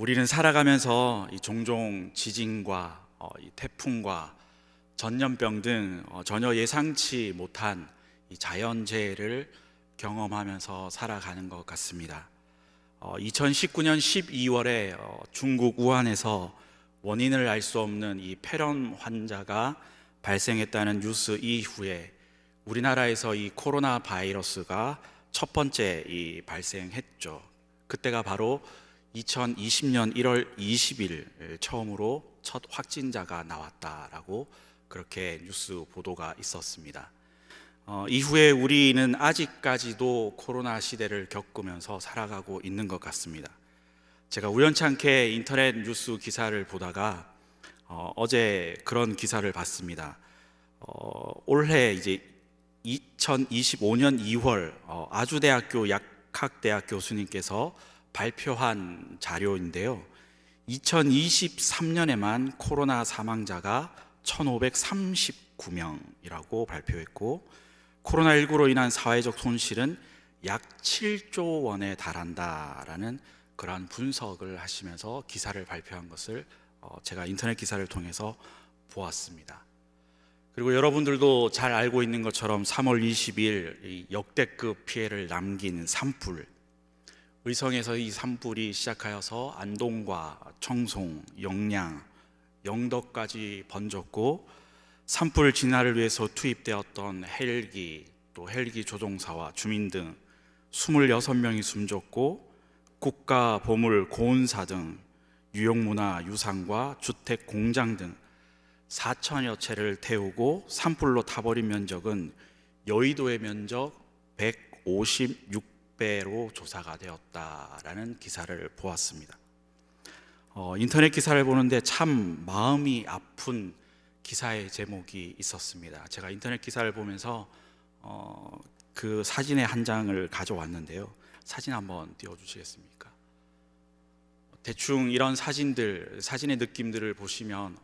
우리는 살아가면서 종종 지진과 이 태풍과 전염병 등 전혀 예상치 못한 이 자연재해를 경험하면서 살아가는 것 같습니다. 2019년 12월에 중국 우한에서 원인을 알 수 없는 이 폐렴 환자가 발생했다는 뉴스 이후에 우리나라에서 이 코로나 바이러스가 첫 번째 발생했죠. 그때가 바로 2020년 1월 20일 처음으로 첫 확진자가 나왔다라고 그렇게 뉴스 보도가 있었습니다. 이후에 우리는 아직까지도 코로나 시대를 겪으면서 살아가고 있는 것 같습니다. 제가 우연찮게 인터넷 뉴스 기사를 보다가 어제 그런 기사를 봤습니다. 올해 이제 2025년 2월 아주대학교 약학대학 교수님께서 발표한 자료인데요. 2023년에만 코로나 사망자가 1539명이라고 발표했고, 코로나19로 인한 사회적 손실은 약 7조 원에 달한다라는 그러한 분석을 하시면서 기사를 발표한 것을 제가 인터넷 기사를 통해서 보았습니다. 그리고 여러분들도 잘 알고 있는 것처럼 3월 20일 역대급 피해를 남긴 산불, 의성에서 이 산불이 시작하여서 안동과 청송, 영양, 영덕까지 번졌고, 산불 진화를 위해서 투입되었던 헬기, 또 헬기 조종사와 주민 등 26명이 숨졌고, 국가 보물 고운사 등 유형문화 유산과 주택 공장 등 4천여 채를 태우고 산불로 타버린 면적은 여의도의 면적 156배로 조사가 되었다라는 기사를 보았습니다. 인터넷 기사를 보는데 참 마음이 아픈 기사의 제목이 있었습니다. 제가 인터넷 기사를 보면서 그 사진의 한 장을 가져왔는데요. 사진 한번 띄워주시겠습니까? 대충 이런 사진의 느낌들을 보시면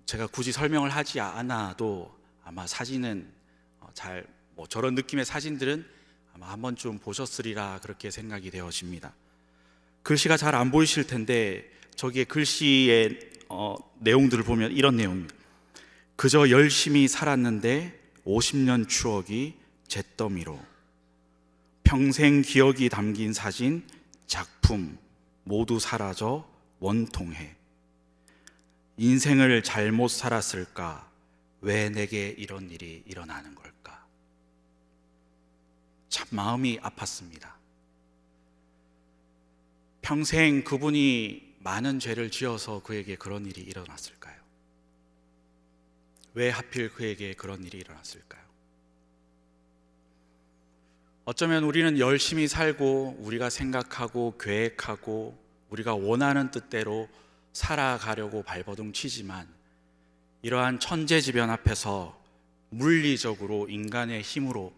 제가 굳이 설명을 하지 않아도 아마 사진은 저런 느낌의 사진들은 아마 한 번쯤 보셨으리라 그렇게 생각이 되어집니다. 글씨가 잘 안 보이실 텐데 저기에 글씨의 내용들을 보면 이런 내용입니다. 그저 열심히 살았는데 50년 추억이 잿더미로, 평생 기억이 담긴 사진, 작품 모두 사라져 원통해. 인생을 잘못 살았을까? 왜 내게 이런 일이 일어나는 걸까? 참 마음이 아팠습니다. 평생 그분이 많은 죄를 지어서 그에게 그런 일이 일어났을까요? 왜 하필 그에게 그런 일이 일어났을까요? 어쩌면 우리는 열심히 살고 우리가 생각하고 계획하고 우리가 원하는 뜻대로 살아가려고 발버둥 치지만, 이러한 천재지변 앞에서 물리적으로 인간의 힘으로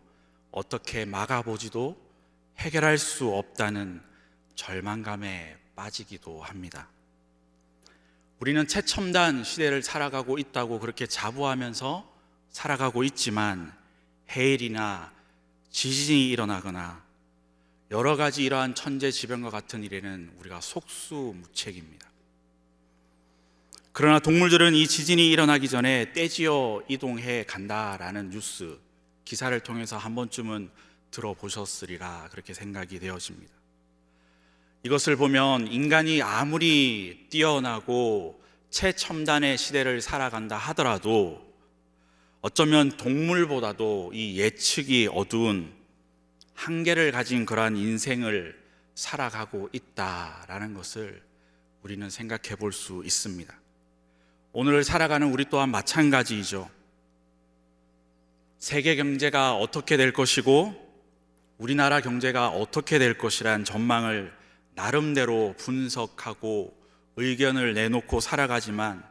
어떻게 막아보지도 해결할 수 없다는 절망감에 빠지기도 합니다. 우리는 최첨단 시대를 살아가고 있다고 그렇게 자부하면서 살아가고 있지만, 해일이나 지진이 일어나거나 여러 가지 이러한 천재지변과 같은 일에는 우리가 속수무책입니다. 그러나 동물들은 이 지진이 일어나기 전에 떼지어 이동해 간다라는 뉴스 기사를 통해서 한 번쯤은 들어보셨으리라 그렇게 생각이 되어집니다. 이것을 보면 인간이 아무리 뛰어나고 최첨단의 시대를 살아간다 하더라도 어쩌면 동물보다도 이 예측이 어두운 한계를 가진 그러한 인생을 살아가고 있다라는 것을 우리는 생각해 볼 수 있습니다. 오늘을 살아가는 우리 또한 마찬가지이죠. 세계 경제가 어떻게 될 것이고 우리나라 경제가 어떻게 될 것이란 전망을 나름대로 분석하고 의견을 내놓고 살아가지만,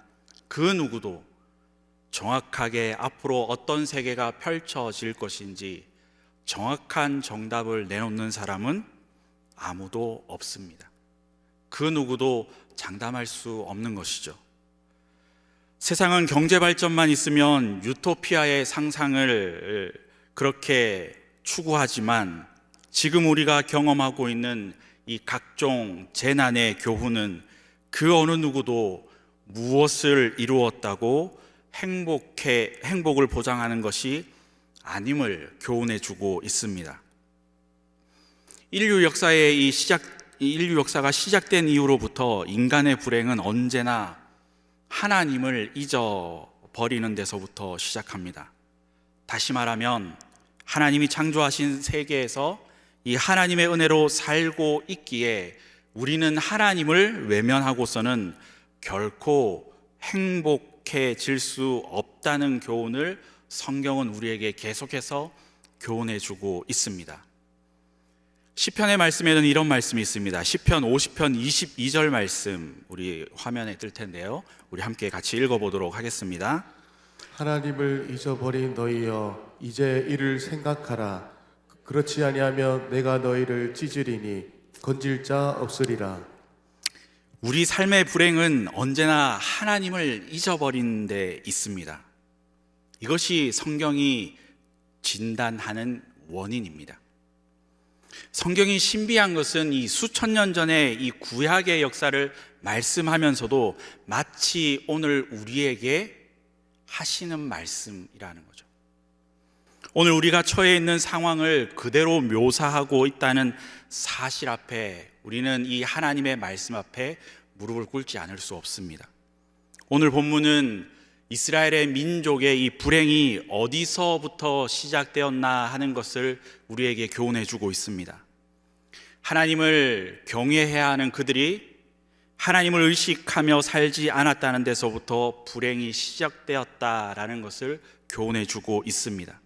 그 누구도 정확하게 앞으로 어떤 세계가 펼쳐질 것인지 정확한 정답을 내놓는 사람은 아무도 없습니다. 그 누구도 장담할 수 없는 것이죠. 세상은 경제 발전만 있으면 유토피아의 상상을 그렇게 추구하지만, 지금 우리가 경험하고 있는 이 각종 재난의 교훈은 그 어느 누구도 무엇을 이루었다고 행복을 보장하는 것이 아님을 교훈해 주고 있습니다. 인류 역사가 시작된 이후로부터 인간의 불행은 언제나 하나님을 잊어버리는 데서부터 시작합니다. 다시 말하면 하나님이 창조하신 세계에서 이 하나님의 은혜로 살고 있기에 우리는 하나님을 외면하고서는 결코 행복해질 수 없다는 교훈을 성경은 우리에게 계속해서 교훈해 주고 있습니다. 시편의 말씀에는 이런 말씀이 있습니다. 시편 50편 22절 말씀 우리 화면에 뜰 텐데요, 우리 함께 같이 읽어보도록 하겠습니다. 하나님을 잊어버린 너희여, 이제 이를 생각하라. 그렇지 아니하면 내가 너희를 찢으리니 건질 자 없으리라. 우리 삶의 불행은 언제나 하나님을 잊어버린 데 있습니다. 이것이 성경이 진단하는 원인입니다. 성경이 신비한 것은 이 수천 년 전에 이 구약의 역사를 말씀하면서도 마치 오늘 우리에게 하시는 말씀이라는 거죠. 오늘 우리가 처해 있는 상황을 그대로 묘사하고 있다는 사실 앞에 우리는 이 하나님의 말씀 앞에 무릎을 꿇지 않을 수 없습니다. 오늘 본문은 이스라엘의 민족의 이 불행이 어디서부터 시작되었나 하는 것을 우리에게 교훈해 주고 있습니다. 하나님을 경외해야 하는 그들이 하나님을 의식하며 살지 않았다는 데서부터 불행이 시작되었다라는 것을 교훈해 주고 있습니다.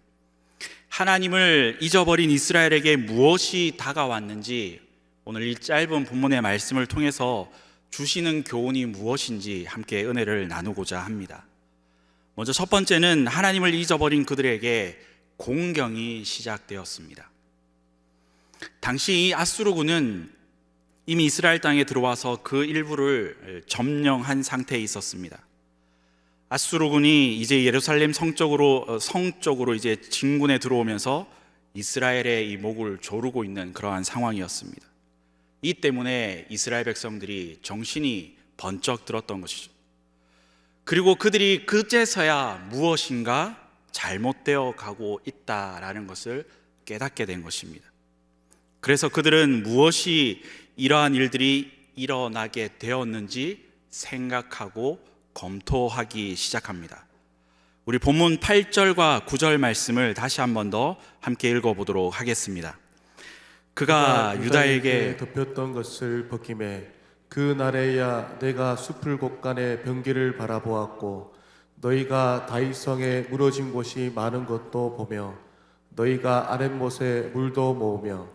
하나님을 잊어버린 이스라엘에게 무엇이 다가왔는지 오늘 이 짧은 본문의 말씀을 통해서 주시는 교훈이 무엇인지 함께 은혜를 나누고자 합니다. 먼저 첫 번째는 하나님을 잊어버린 그들에게 공경이 시작되었습니다. 당시 이 아수르군은 이미 이스라엘 땅에 들어와서 그 일부를 점령한 상태에 있었습니다. 아수르군이 이제 예루살렘 성 쪽으로 이제 진군에 들어오면서 이스라엘의 이 목을 조르고 있는 그러한 상황이었습니다. 이 때문에 이스라엘 백성들이 정신이 번쩍 들었던 것이죠. 그리고 그들이 그제서야 무엇인가 잘못되어 가고 있다라는 것을 깨닫게 된 것입니다. 그래서 그들은 무엇이 이러한 일들이 일어나게 되었는지 생각하고 검토하기 시작합니다. 우리 본문 8절과 9절 말씀을 다시 한 번 더 함께 읽어보도록 하겠습니다. 그가 유다에게 덮였던 것을 벗김에 그 날에야 내가 숲을 곳간에 병기를 바라보았고 너희가 다윗성에 무너진 곳이 많은 것도 보며 너희가 아랫못에 물도 모으며.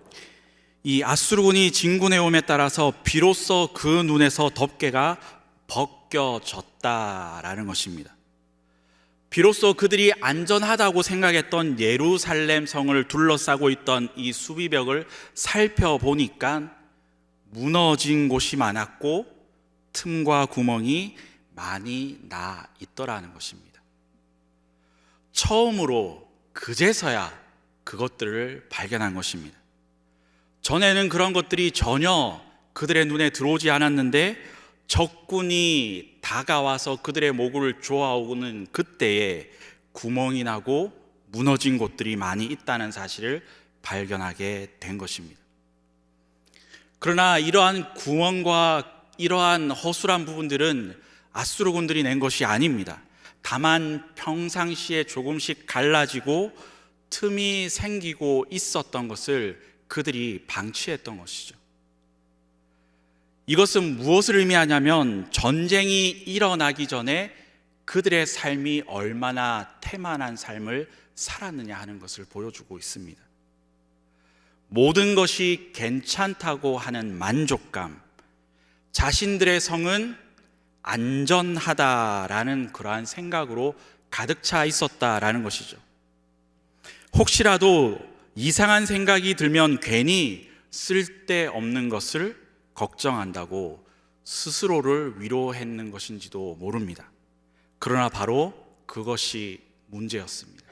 이 아수르군이 진군해옴에 따라서 비로소 그 눈에서 덮개가 벗겨졌다라는 것입니다. 비로소 그들이 안전하다고 생각했던 예루살렘 성을 둘러싸고 있던 이 수비벽을 살펴보니까 무너진 곳이 많았고 틈과 구멍이 많이 나 있더라는 것입니다. 처음으로 그제서야 그것들을 발견한 것입니다. 전에는 그런 것들이 전혀 그들의 눈에 들어오지 않았는데 적군이 다가와서 그들의 목을 조아오는 그때에 구멍이 나고 무너진 곳들이 많이 있다는 사실을 발견하게 된 것입니다. 그러나 이러한 구멍과 이러한 허술한 부분들은 아수르군들이 낸 것이 아닙니다. 다만 평상시에 조금씩 갈라지고 틈이 생기고 있었던 것을 그들이 방치했던 것이죠. 이것은 무엇을 의미하냐면 전쟁이 일어나기 전에 그들의 삶이 얼마나 태만한 삶을 살았느냐 하는 것을 보여주고 있습니다. 모든 것이 괜찮다고 하는 만족감, 자신들의 성은 안전하다라는 그러한 생각으로 가득 차 있었다라는 것이죠. 혹시라도 이상한 생각이 들면 괜히 쓸데없는 것을 걱정한다고 스스로를 위로했는 것인지도 모릅니다. 그러나 바로 그것이 문제였습니다.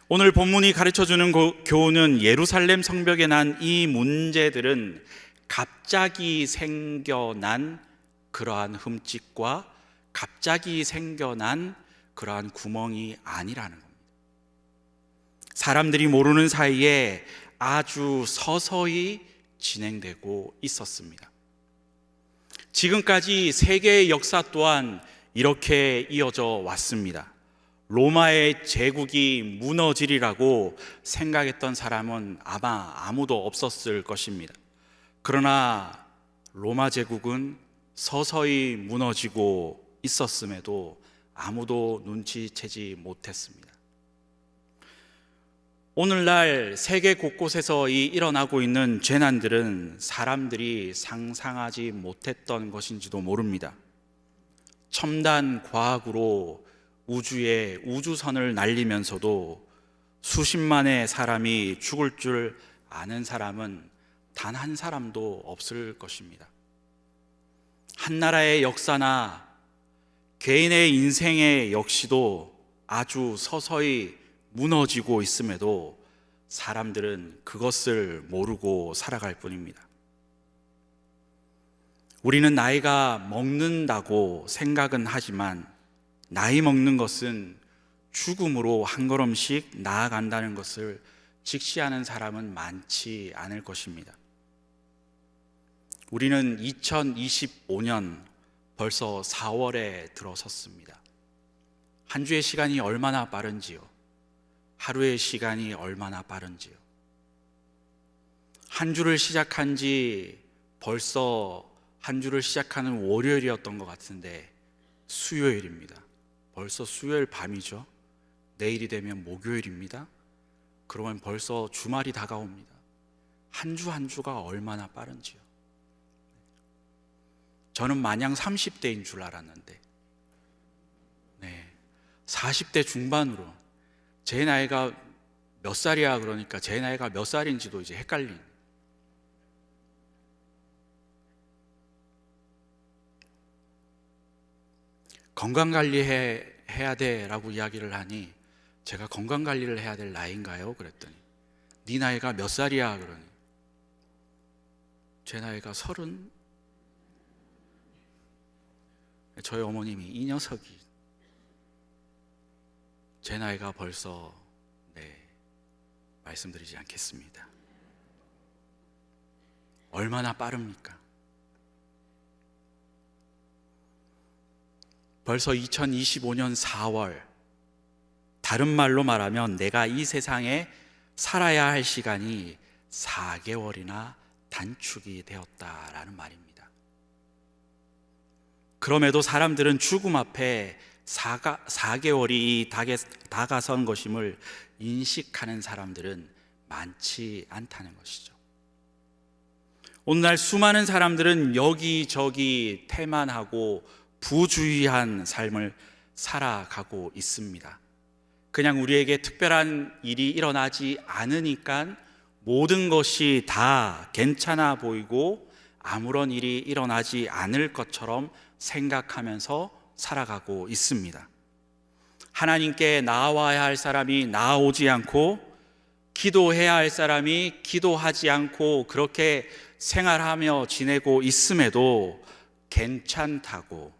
오늘 본문이 가르쳐주는 교훈은 예루살렘 성벽에 난 이 문제들은 갑자기 생겨난 그러한 흠집과 갑자기 생겨난 그러한 구멍이 아니라는 겁니다. 사람들이 모르는 사이에 아주 서서히 진행되고 있었습니다. 지금까지 세계의 역사 또한 이렇게 이어져 왔습니다. 로마의 제국이 무너지리라고 생각했던 사람은 아마 아무도 없었을 것입니다. 그러나 로마 제국은 서서히 무너지고 있었음에도 아무도 눈치채지 못했습니다. 오늘날 세계 곳곳에서 일어나고 있는 재난들은 사람들이 상상하지 못했던 것인지도 모릅니다. 첨단 과학으로 우주에 우주선을 날리면서도 수십만의 사람이 죽을 줄 아는 사람은 단 한 사람도 없을 것입니다. 한 나라의 역사나 개인의 인생의 역시도 아주 서서히 무너지고 있음에도 사람들은 그것을 모르고 살아갈 뿐입니다. 우리는 나이가 먹는다고 생각은 하지만 나이 먹는 것은 죽음으로 한 걸음씩 나아간다는 것을 직시하는 사람은 많지 않을 것입니다. 우리는 2025년 벌써 4월에 들어섰습니다. 한 주의 시간이 얼마나 빠른지요? 하루의 시간이 얼마나 빠른지요? 한 주를 시작한 지 벌써 한 주를 시작하는 월요일이었던 것 같은데 수요일입니다. 벌써 수요일 밤이죠. 내일이 되면 목요일입니다. 그러면 벌써 주말이 다가옵니다. 한 주 한 주가 얼마나 빠른지요. 저는 마냥 30대인 줄 알았는데 40대 중반으로 제 나이가 몇 살이야 그러니까 제 나이가 몇 살인지도 이제 헷갈린. 건강관리 해야 돼 라고 이야기를 하니 제가 건강관리를 해야 될 나이인가요? 그랬더니 네 나이가 몇 살이야? 그러니 제 나이가 30. 저희 어머님이 이 녀석이 제 나이가 벌써 말씀드리지 않겠습니다. 얼마나 빠릅니까? 벌써 2025년 4월, 다른 말로 말하면 내가 이 세상에 살아야 할 시간이 4개월이나 단축이 되었다라는 말입니다. 그럼에도 사람들은 죽음 앞에 4개월이 다가선 것임을 인식하는 사람들은 많지 않다는 것이죠. 오늘날 수많은 사람들은 여기저기 태만하고 부주의한 삶을 살아가고 있습니다. 그냥 우리에게 특별한 일이 일어나지 않으니까 모든 것이 다 괜찮아 보이고 아무런 일이 일어나지 않을 것처럼 생각하면서 살아가고 있습니다. 하나님께 나아와야 할 사람이 나아오지 않고 기도해야 할 사람이 기도하지 않고 그렇게 생활하며 지내고 있음에도 괜찮다고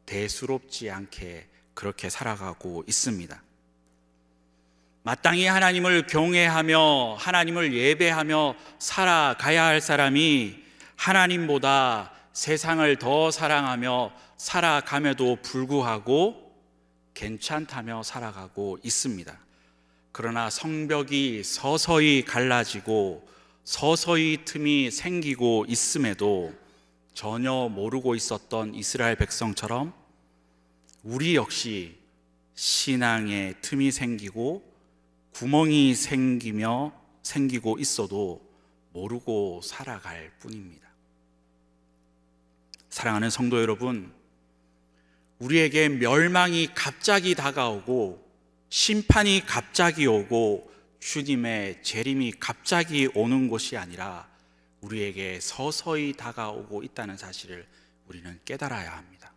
대수롭지 않게 그렇게 살아가고 있습니다. 마땅히 하나님을 경외하며 하나님을 예배하며 살아가야 할 사람이 하나님보다 세상을 더 사랑하며 살아감에도 불구하고 괜찮다며 살아가고 있습니다. 그러나 성벽이 서서히 갈라지고 서서히 틈이 생기고 있음에도 전혀 모르고 있었던 이스라엘 백성처럼 우리 역시 신앙에 틈이 생기고 구멍이 생기고 있어도 모르고 살아갈 뿐입니다. 사랑하는 성도 여러분, 우리에게 멸망이 갑자기 다가오고 심판이 갑자기 오고 주님의 재림이 갑자기 오는 것이 아니라 우리에게 서서히 다가오고 있다는 사실을 우리는 깨달아야 합니다.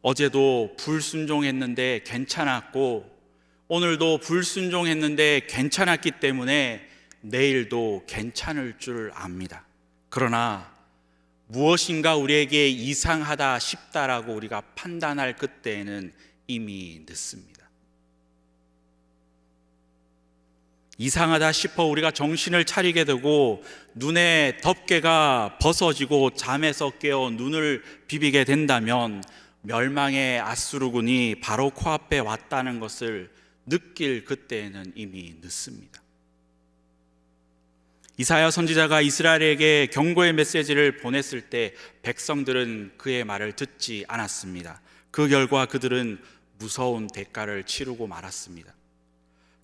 어제도 불순종했는데 괜찮았고 오늘도 불순종했는데 괜찮았기 때문에 내일도 괜찮을 줄 압니다. 그러나 무엇인가 우리에게 이상하다 싶다라고 우리가 판단할 그때에는 이미 늦습니다. 이상하다 싶어 우리가 정신을 차리게 되고 눈에 덮개가 벗어지고 잠에서 깨어 눈을 비비게 된다면 멸망의 앗수르군이 바로 코앞에 왔다는 것을 느낄 그때에는 이미 늦습니다. 이사야 선지자가 이스라엘에게 경고의 메시지를 보냈을 때 백성들은 그의 말을 듣지 않았습니다. 그 결과 그들은 무서운 대가를 치르고 말았습니다.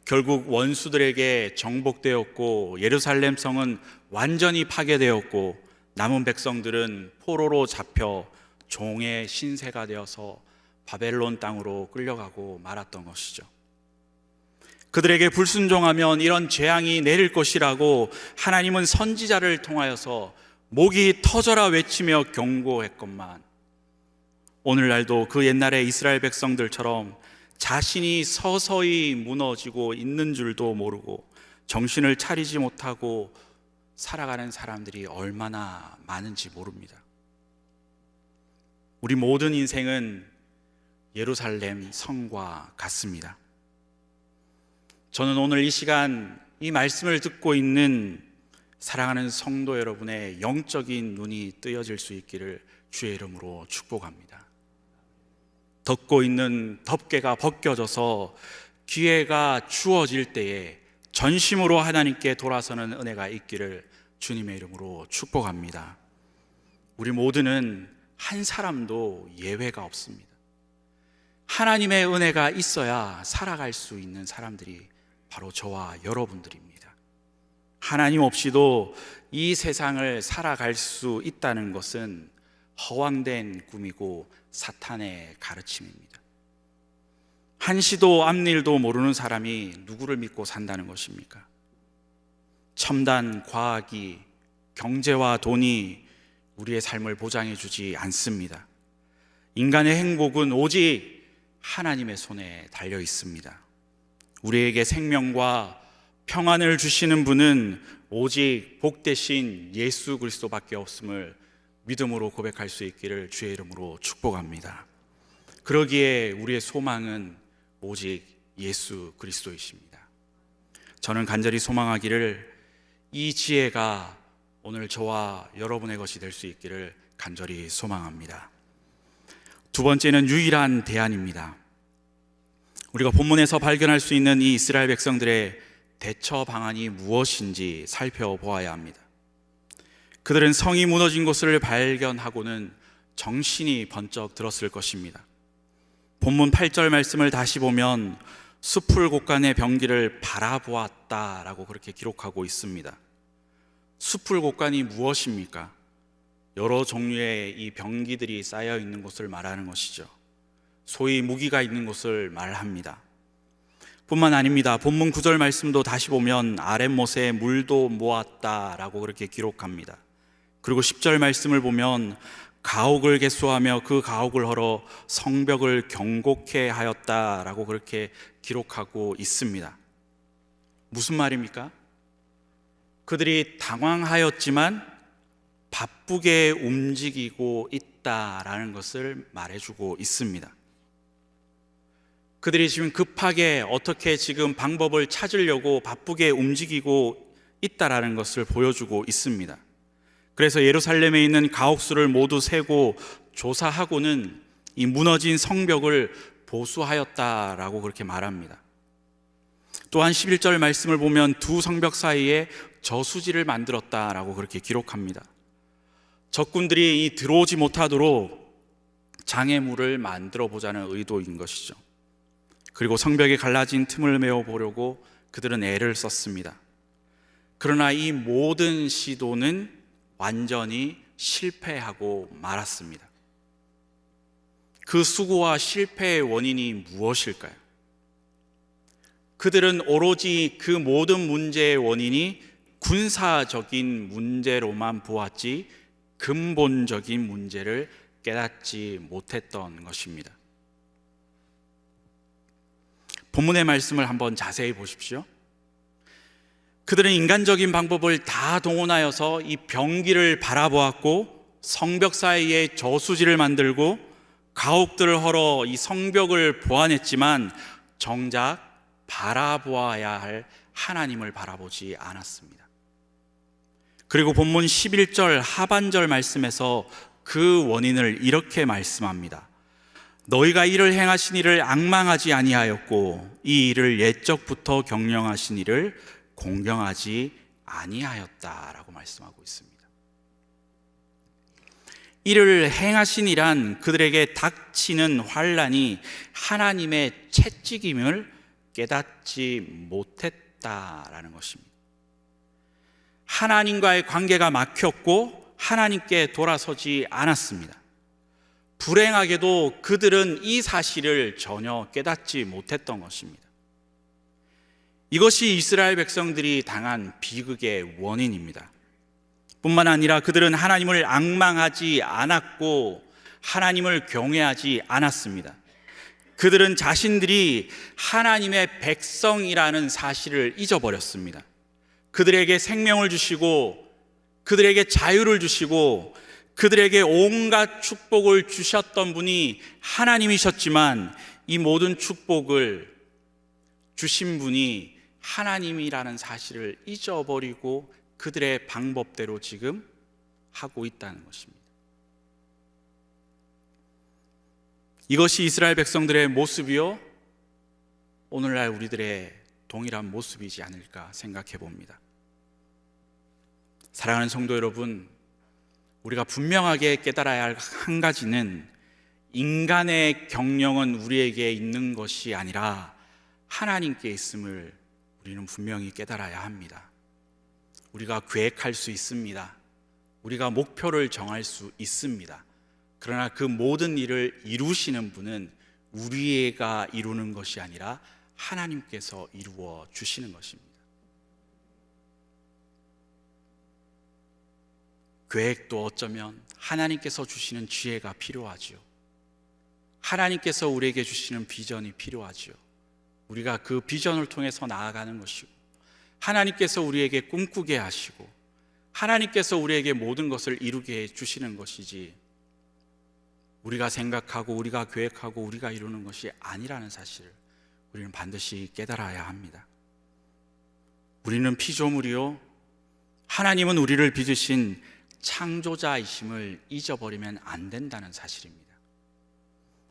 결국 원수들에게 정복되었고 예루살렘 성은 완전히 파괴되었고 남은 백성들은 포로로 잡혀 종의 신세가 되어서 바벨론 땅으로 끌려가고 말았던 것이죠. 그들에게 불순종하면 이런 재앙이 내릴 것이라고 하나님은 선지자를 통하여서 목이 터져라 외치며 경고했건만 오늘날도 그 옛날의 이스라엘 백성들처럼 자신이 서서히 무너지고 있는 줄도 모르고 정신을 차리지 못하고 살아가는 사람들이 얼마나 많은지 모릅니다. 우리 모든 인생은 예루살렘 성과 같습니다. 저는 오늘 이 시간 이 말씀을 듣고 있는 사랑하는 성도 여러분의 영적인 눈이 뜨여질 수 있기를 주의 이름으로 축복합니다. 덮고 있는 덮개가 벗겨져서 기회가 주어질 때에 전심으로 하나님께 돌아서는 은혜가 있기를 주님의 이름으로 축복합니다. 우리 모두는 한 사람도 예외가 없습니다. 하나님의 은혜가 있어야 살아갈 수 있는 사람들이 바로 저와 여러분들입니다. 하나님 없이도 이 세상을 살아갈 수 있다는 것은 허황된 꿈이고 사탄의 가르침입니다. 한시도 앞일도 모르는 사람이 누구를 믿고 산다는 것입니까? 첨단 과학이, 경제와 돈이 우리의 삶을 보장해 주지 않습니다. 인간의 행복은 오직 하나님의 손에 달려 있습니다. 우리에게 생명과 평안을 주시는 분은 오직 복되신 예수 그리스도밖에 없음을 믿음으로 고백할 수 있기를 주의 이름으로 축복합니다. 그러기에 우리의 소망은 오직 예수 그리스도이십니다. 저는 간절히 소망하기를 이 지혜가 오늘 저와 여러분의 것이 될 수 있기를 간절히 소망합니다. 두 번째는 유일한 대안입니다. 우리가 본문에서 발견할 수 있는 이 이스라엘 백성들의 대처 방안이 무엇인지 살펴보아야 합니다. 그들은 성이 무너진 것을 발견하고는 정신이 번쩍 들었을 것입니다. 본문 8절 말씀을 다시 보면 숲을 곳간의 병기를 바라보았다라고 그렇게 기록하고 있습니다. 숲을 곳간이 무엇입니까? 여러 종류의 이 병기들이 쌓여 있는 곳을 말하는 것이죠. 소위 무기가 있는 곳을 말합니다. 뿐만 아닙니다. 본문 9절 말씀도 다시 보면 아랫못에 물도 모았다라고 그렇게 기록합니다. 그리고 10절 말씀을 보면 가옥을 개수하며 그 가옥을 헐어 성벽을 경곡해 하였다라고 그렇게 기록하고 있습니다. 무슨 말입니까? 그들이 당황하였지만 바쁘게 움직이고 있다라는 것을 말해주고 있습니다. 그들이 지금 급하게 어떻게 지금 방법을 찾으려고 바쁘게 움직이고 있다라는 것을 보여주고 있습니다. 그래서 예루살렘에 있는 가옥수를 모두 세고 조사하고는 이 무너진 성벽을 보수하였다라고 그렇게 말합니다. 또한 11절 말씀을 보면 두 성벽 사이에 저수지를 만들었다라고 그렇게 기록합니다. 적군들이 들어오지 못하도록 장애물을 만들어 보자는 의도인 것이죠. 그리고 성벽에 갈라진 틈을 메워 보려고 그들은 애를 썼습니다. 그러나 이 모든 시도는 완전히 실패하고 말았습니다. 그 수고와 실패의 원인이 무엇일까요? 그들은 오로지 그 모든 문제의 원인이 군사적인 문제로만 보았지 근본적인 문제를 깨닫지 못했던 것입니다. 본문의 말씀을 한번 자세히 보십시오. 그들은 인간적인 방법을 다 동원하여서 이 병기를 바라보았고 성벽 사이에 저수지를 만들고 가옥들을 헐어 이 성벽을 보완했지만 정작 바라보아야 할 하나님을 바라보지 않았습니다. 그리고 본문 11절 하반절 말씀에서 그 원인을 이렇게 말씀합니다. 너희가 이를 행하신 이를 앙망하지 아니하였고 이 일을 옛적부터 경영하신 이를 공경하지 아니하였다라고 말씀하고 있습니다. 이를 행하신 이란 그들에게 닥치는 환난이 하나님의 채찍임을 깨닫지 못했다라는 것입니다. 하나님과의 관계가 막혔고 하나님께 돌아서지 않았습니다. 불행하게도 그들은 이 사실을 전혀 깨닫지 못했던 것입니다. 이것이 이스라엘 백성들이 당한 비극의 원인입니다. 뿐만 아니라 그들은 하나님을 앙망하지 않았고 하나님을 경외하지 않았습니다. 그들은 자신들이 하나님의 백성이라는 사실을 잊어버렸습니다. 그들에게 생명을 주시고 그들에게 자유를 주시고 그들에게 온갖 축복을 주셨던 분이 하나님이셨지만 이 모든 축복을 주신 분이 하나님이라는 사실을 잊어버리고 그들의 방법대로 지금 하고 있다는 것입니다. 이것이 이스라엘 백성들의 모습이요, 오늘날 우리들의 동일한 모습이지 않을까 생각해 봅니다. 사랑하는 성도 여러분, 우리가 분명하게 깨달아야 할 한 가지는 인간의 경영은 우리에게 있는 것이 아니라 하나님께 있음을 우리는 분명히 깨달아야 합니다. 우리가 계획할 수 있습니다. 우리가 목표를 정할 수 있습니다. 그러나 그 모든 일을 이루시는 분은 우리가 이루는 것이 아니라 하나님께서 이루어 주시는 것입니다. 계획도 어쩌면 하나님께서 주시는 지혜가 필요하지요. 하나님께서 우리에게 주시는 비전이 필요하지요. 우리가 그 비전을 통해서 나아가는 것이고, 하나님께서 우리에게 꿈꾸게 하시고 하나님께서 우리에게 모든 것을 이루게 해주시는 것이지, 우리가 생각하고 우리가 계획하고 우리가 이루는 것이 아니라는 사실을 우리는 반드시 깨달아야 합니다. 우리는 피조물이요, 하나님은 우리를 빚으신 창조자이심을 잊어버리면 안 된다는 사실입니다.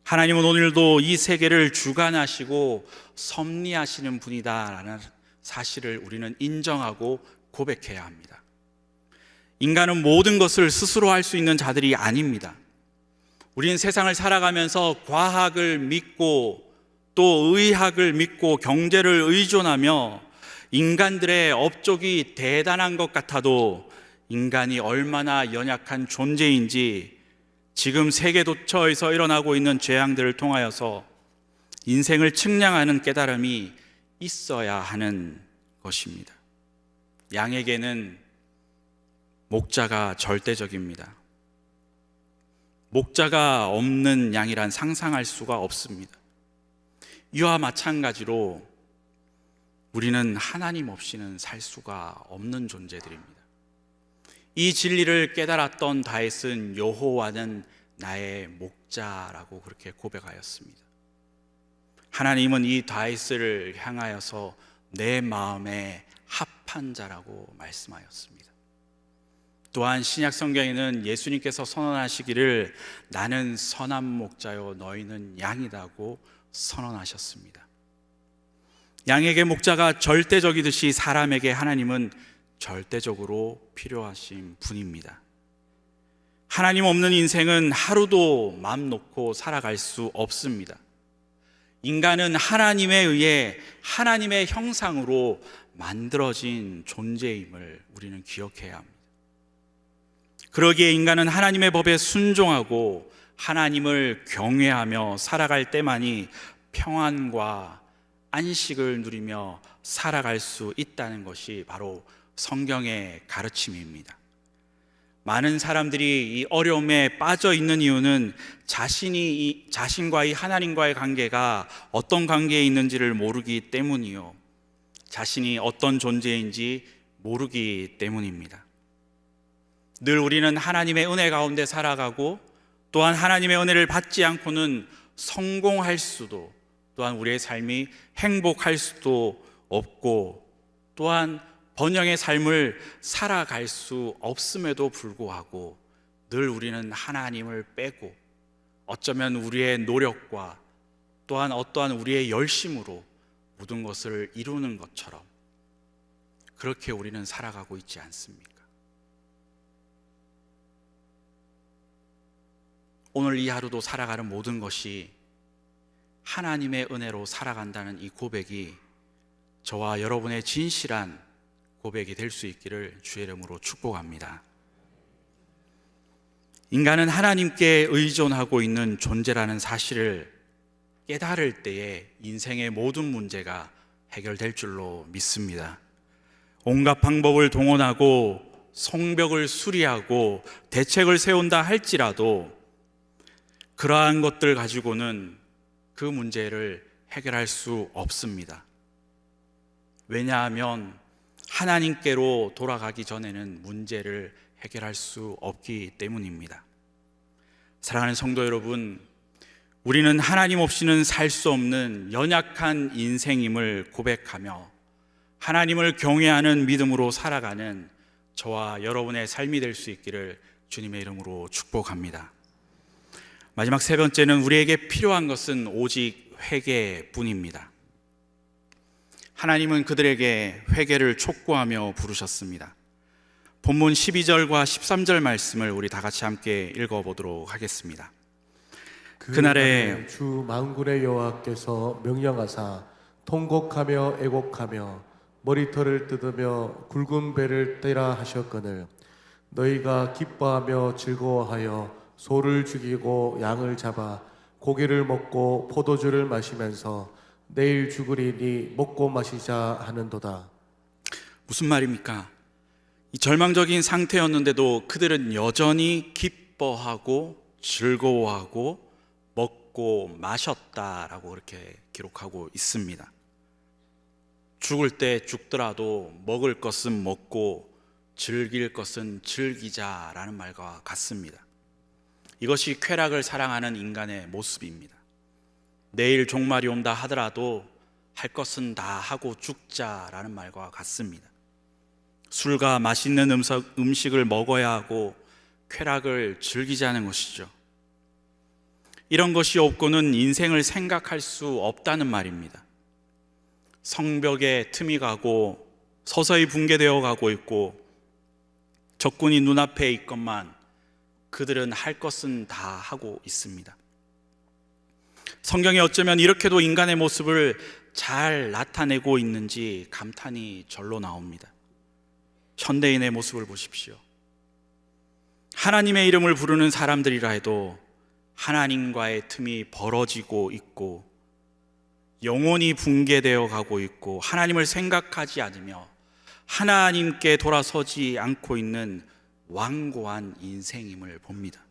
하나님은 오늘도 이 세계를 주관하시고 섭리하시는 분이다라는 사실을 우리는 인정하고 고백해야 합니다. 인간은 모든 것을 스스로 할 수 있는 자들이 아닙니다. 우리는 세상을 살아가면서 과학을 믿고 또 의학을 믿고 경제를 의존하며 인간들의 업적이 대단한 것 같아도 인간이 얼마나 연약한 존재인지 지금 세계 도처에서 일어나고 있는 재앙들을 통하여서 인생을 측량하는 깨달음이 있어야 하는 것입니다. 양에게는 목자가 절대적입니다. 목자가 없는 양이란 상상할 수가 없습니다. 이와 마찬가지로 우리는 하나님 없이는 살 수가 없는 존재들입니다. 이 진리를 깨달았던 다윗은 여호와는 나의 목자라고 그렇게 고백하였습니다. 하나님은 이 다윗을 향하여서 내 마음에 합한 자라고 말씀하였습니다. 또한 신약 성경에는 예수님께서 선언하시기를 나는 선한 목자요 너희는 양이다고 선언하셨습니다. 양에게 목자가 절대적이듯이 사람에게 하나님은 절대적으로 필요하신 분입니다. 하나님 없는 인생은 하루도 맘 놓고 살아갈 수 없습니다. 인간은 하나님에 의해 하나님의 형상으로 만들어진 존재임을 우리는 기억해야 합니다. 그러기에 인간은 하나님의 법에 순종하고 하나님을 경외하며 살아갈 때만이 평안과 안식을 누리며 살아갈 수 있다는 것이 바로 성경의 가르침입니다. 많은 사람들이 이 어려움에 빠져 있는 이유는 자신과의 하나님과의 관계가 어떤 관계에 있는지를 모르기 때문이요, 자신이 어떤 존재인지 모르기 때문입니다. 늘 우리는 하나님의 은혜 가운데 살아가고, 또한 하나님의 은혜를 받지 않고는 성공할 수도, 또한 우리의 삶이 행복할 수도 없고, 또한 번영의 삶을 살아갈 수 없음에도 불구하고 늘 우리는 하나님을 빼고, 어쩌면 우리의 노력과 또한 어떠한 우리의 열심으로 모든 것을 이루는 것처럼 그렇게 우리는 살아가고 있지 않습니까? 오늘 이 하루도 살아가는 모든 것이 하나님의 은혜로 살아간다는 이 고백이 저와 여러분의 진실한 고백이 될 수 있기를 주의 이름으로 축복합니다. 인간은 하나님께 의존하고 있는 존재라는 사실을 깨달을 때에 인생의 모든 문제가 해결될 줄로 믿습니다. 온갖 방법을 동원하고 성벽을 수리하고 대책을 세운다 할지라도 그러한 것들 가지고는 그 문제를 해결할 수 없습니다. 왜냐하면 하나님께로 돌아가기 전에는 문제를 해결할 수 없기 때문입니다. 사랑하는 성도 여러분, 우리는 하나님 없이는 살 수 없는 연약한 인생임을 고백하며 하나님을 경외하는 믿음으로 살아가는 저와 여러분의 삶이 될 수 있기를 주님의 이름으로 축복합니다. 마지막 세 번째는 우리에게 필요한 것은 오직 회개뿐입니다. 하나님은 그들에게 회개를 촉구하며 부르셨습니다. 본문 12절과 13절 말씀을 우리 다 같이 함께 읽어보도록 하겠습니다. 그날에 주 만군의 여호와께서 명령하사 통곡하며 애곡하며 머리털을 뜯으며 굵은 배를 떼라 하셨거늘 너희가 기뻐하며 즐거워하여 소를 죽이고 양을 잡아 고기를 먹고 포도주를 마시면서 내일 죽으리니 먹고 마시자 하는도다. 무슨 말입니까? 이 절망적인 상태였는데도 그들은 여전히 기뻐하고 즐거워하고 먹고 마셨다라고 그렇게 기록하고 있습니다. 죽을 때 죽더라도 먹을 것은 먹고 즐길 것은 즐기자라는 말과 같습니다. 이것이 쾌락을 사랑하는 인간의 모습입니다. 내일 종말이 온다 하더라도 할 것은 다 하고 죽자라는 말과 같습니다. 술과 맛있는 음식을 먹어야 하고 쾌락을 즐기자는 것이죠. 이런 것이 없고는 인생을 생각할 수 없다는 말입니다. 성벽에 틈이 가고 서서히 붕괴되어 가고 있고 적군이 눈앞에 있건만 그들은 할 것은 다 하고 있습니다. 성경이 어쩌면 이렇게도 인간의 모습을 잘 나타내고 있는지 감탄이 절로 나옵니다. 현대인의 모습을 보십시오. 하나님의 이름을 부르는 사람들이라 해도 하나님과의 틈이 벌어지고 있고 영혼이 붕괴되어 가고 있고 하나님을 생각하지 않으며 하나님께 돌아서지 않고 있는 완고한 인생임을 봅니다.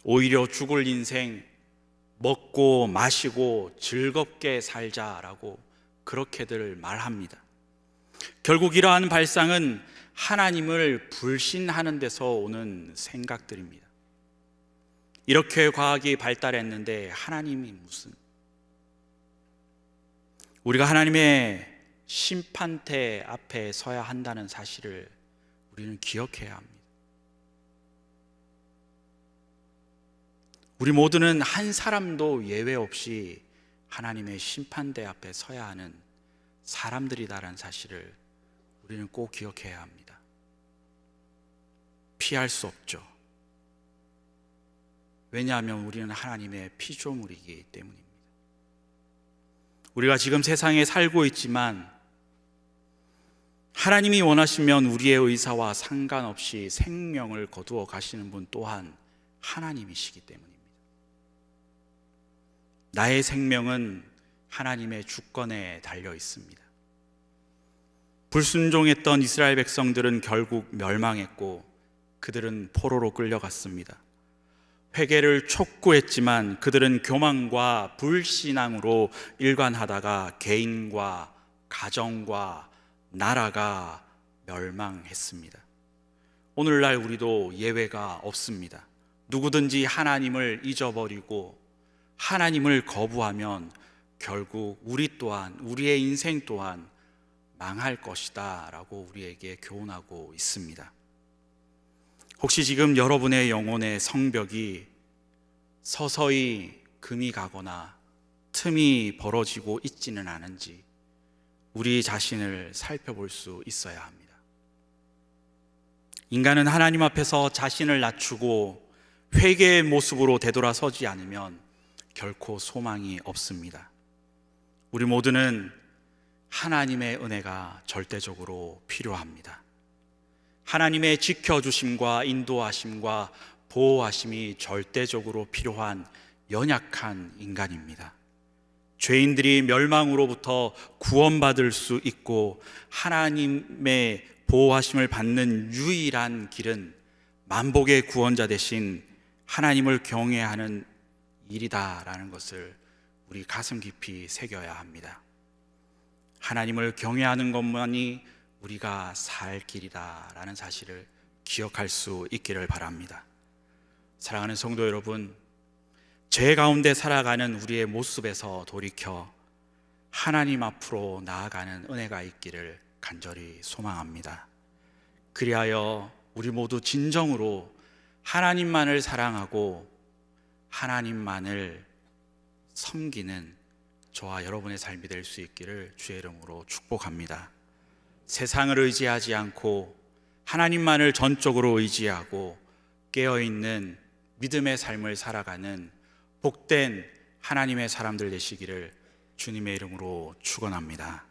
오히려 죽을 인생, 먹고 마시고 즐겁게 살자라고 그렇게들 말합니다. 결국 이러한 발상은 하나님을 불신하는 데서 오는 생각들입니다. 이렇게 과학이 발달했는데 하나님이 무슨? 우리가 하나님의 심판대 앞에 서야 한다는 사실을 우리는 기억해야 합니다. 우리 모두는 한 사람도 예외 없이 하나님의 심판대 앞에 서야 하는 사람들이다라는 사실을 우리는 꼭 기억해야 합니다. 피할 수 없죠. 왜냐하면 우리는 하나님의 피조물이기 때문입니다. 우리가 지금 세상에 살고 있지만 하나님이 원하시면 우리의 의사와 상관없이 생명을 거두어 가시는 분 또한 하나님이시기 때문입니다. 나의 생명은 하나님의 주권에 달려 있습니다. 불순종했던 이스라엘 백성들은 결국 멸망했고 그들은 포로로 끌려갔습니다. 회개를 촉구했지만 그들은 교만과 불신앙으로 일관하다가 개인과 가정과 나라가 멸망했습니다. 오늘날 우리도 예외가 없습니다. 누구든지 하나님을 잊어버리고 하나님을 거부하면 결국 우리 또한, 우리의 인생 또한 망할 것이다 라고 우리에게 교훈하고 있습니다. 혹시 지금 여러분의 영혼의 성벽이 서서히 금이 가거나 틈이 벌어지고 있지는 않은지 우리 자신을 살펴볼 수 있어야 합니다. 인간은 하나님 앞에서 자신을 낮추고 회개의 모습으로 되돌아서지 않으면 결코 소망이 없습니다. 우리 모두는 하나님의 은혜가 절대적으로 필요합니다. 하나님의 지켜주심과 인도하심과 보호하심이 절대적으로 필요한 연약한 인간입니다. 죄인들이 멸망으로부터 구원받을 수 있고 하나님의 보호하심을 받는 유일한 길은 만복의 구원자 대신 하나님을 경외하는 일이다라는 것을 우리 가슴 깊이 새겨야 합니다. 하나님을 경외하는 것만이 우리가 살 길이다라는 사실을 기억할 수 있기를 바랍니다. 사랑하는 성도 여러분, 죄 가운데 살아가는 우리의 모습에서 돌이켜 하나님 앞으로 나아가는 은혜가 있기를 간절히 소망합니다. 그리하여 우리 모두 진정으로 하나님만을 사랑하고 하나님만을 섬기는 저와 여러분의 삶이 될 수 있기를 주의 이름으로 축복합니다. 세상을 의지하지 않고 하나님만을 전적으로 의지하고 깨어있는 믿음의 삶을 살아가는 복된 하나님의 사람들 되시기를 주님의 이름으로 축원합니다.